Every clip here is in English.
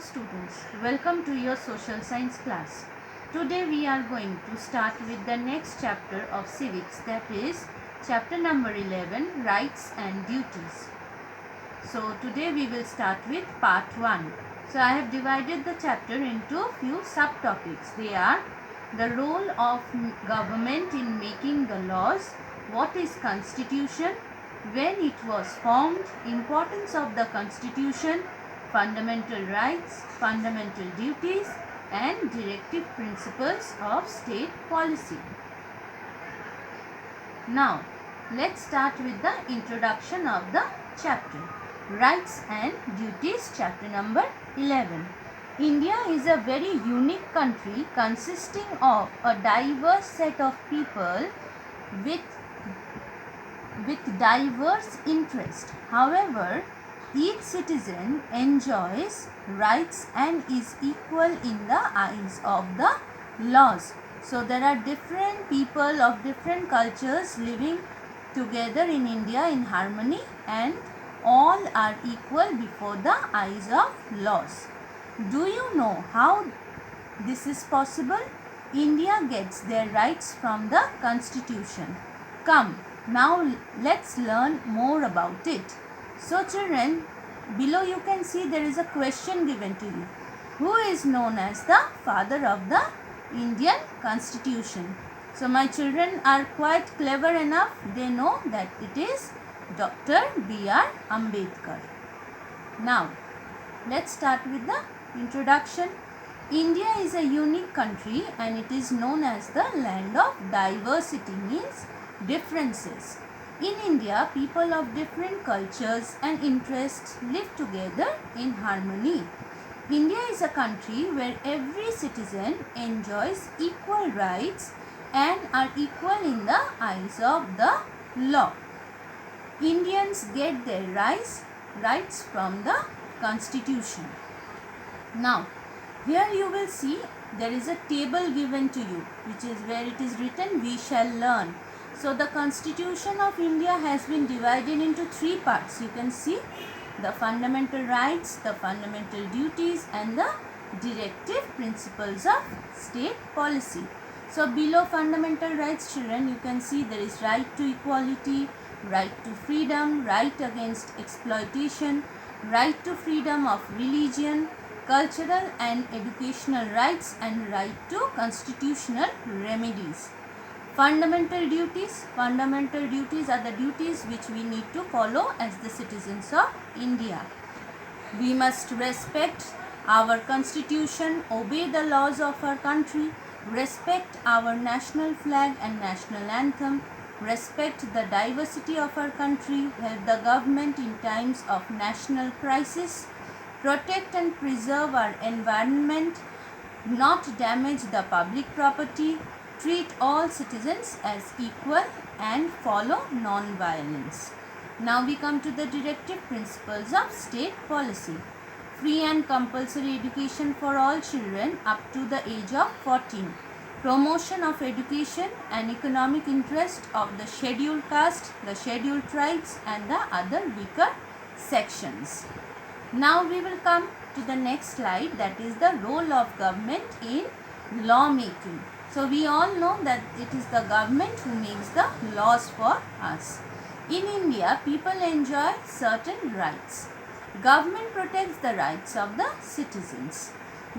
students, welcome to your social science class. Today we are going to start with the next chapter of civics, that is chapter number 11, rights and duties. So today we will start with part 1. So I have divided the chapter into few subtopics. They are the role of government in making the laws, what is constitution, when it was formed, importance of the constitution, fundamental rights, fundamental duties, and directive principles of state policy. Now, let's start with the introduction of the chapter. Rights and duties, chapter number 11. India is a very unique country consisting of a diverse set of people with diverse interests. However, each citizen enjoys rights and is equal in the eyes of the laws. So there are different people of different cultures living together in India in harmony, and all are equal before the eyes of laws. Do you know how this is possible? India gets their rights from the Constitution. Come, now let's learn more about it. So children, below you can see there is a question given to you. Who is known as the father of the Indian Constitution? So my children are quite clever enough. They know that it is Dr. B.R. Ambedkar. Now, let's start with the introduction. India is a unique country and it is known as the land of diversity, means differences. In India, people of different cultures and interests live together in harmony. India is a country where every citizen enjoys equal rights and are equal in the eyes of the law. Indians get their rights from the Constitution. Now, here you will see there is a table given to you, which is where it is written, we shall learn. So the Constitution of India has been divided into three parts. You can see the fundamental rights, the fundamental duties, and the directive principles of state policy. So below fundamental rights, children, you can see there is right to equality, right to freedom, right against exploitation, right to freedom of religion, cultural and educational rights, and right to constitutional remedies. Fundamental duties are the duties which we need to follow as the citizens of India. We must respect our constitution, obey the laws of our country, respect our national flag and national anthem, respect the diversity of our country, help the government in times of national crisis, protect and preserve our environment, not damage the public property, treat all citizens as equal, and follow non-violence. Now we come to the directive principles of state policy. Free and compulsory education for all children up to the age of 14. Promotion of education and economic interest of the scheduled caste, the scheduled tribes, and the other weaker sections. Now we will come to the next slide, that is the role of government in law making. So we all know that it is the government who makes the laws for us. In India, people enjoy certain rights. Government protects the rights of the citizens.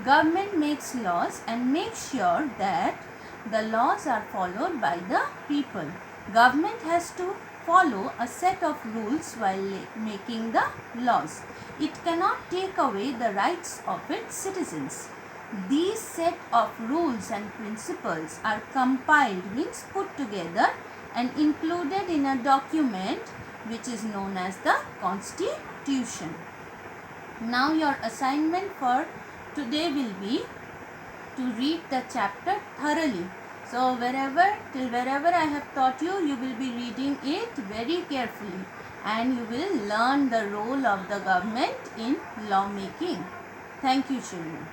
Government makes laws and makes sure that the laws are followed by the people. Government has to follow a set of rules while making the laws. It cannot take away the rights of its citizens. These set of rules and principles are compiled, means put together and included in a document which is known as the Constitution. Now your assignment for today will be to read the chapter thoroughly. So wherever I have taught you, you will be reading it very carefully and you will learn the role of the government in law making. Thank you, children.